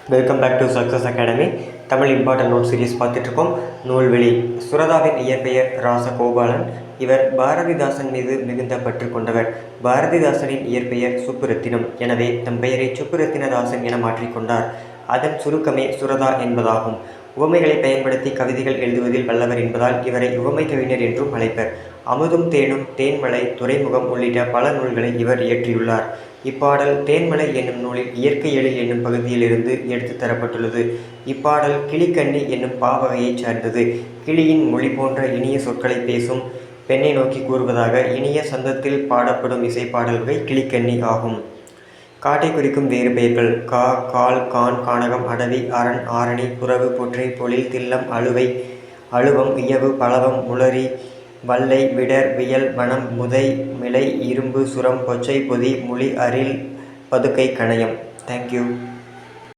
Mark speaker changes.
Speaker 1: Welcome back to success academy. Tamil important note series பார்த்துட்ருக்கோம். நூல்வெளி. சுரதாவின் இயற்பெயர் ராசகோபாலன். இவர் பாரதிதாசன் மீது மிகுந்த பற்று கொண்டவர். பாரதிதாசனின் இயற்பெயர் சுப்புரத்தினம். எனவே தம் பெயரை சுப்புரத்தினதாசன் என மாற்றிக்கொண்டார். அதன் சுருக்கமே சுரதா என்பதாகும். உவமைகளை பயன்படுத்தி கவிதைகள் எழுதுவதில் வல்லவர் என்பதால் இவரை உவமை கவிஞர் என்றும் அழைப்பர். அமுதும் தேனும், தேன்மலை, துறைமுகம் உள்ளிட்ட பல நூல்களை இவர் இயற்றியுள்ளார். இப்பாடல் தேன்மலை என்னும் நூலில் இயற்கை எழில் என்னும் பகுதியிலிருந்து எடுத்து தரப்பட்டுள்ளது. இப்பாடல் கிளிக்கண்ணி என்னும் பாவகையைச் சார்ந்தது. கிளியின் மொழி போன்ற இனிய சொற்களை பேசும் பெண்ணை நோக்கி கூறுவதாக இனிய சந்தத்தில் பாடப்படும் இசைப்பாடல் வகை கிளிக்கண்ணி ஆகும். காட்டை குறிக்கும் வேறு பெயர்கள் கா, கால், கான், கானகம், அடவி, அரண், ஆரணி, புறவு, பொற்றை, பொழில், தில்லம், அழுவை, அழுவம், இயவு, பலவம், முளரி, வல்லை, விடர், வியல், வனம், முதை, மிளை, இரும்பு, சுரம், பொச்சை, பொதி, முளி, அரில், பதுக்கை, கணையம். தேங்க்யூ.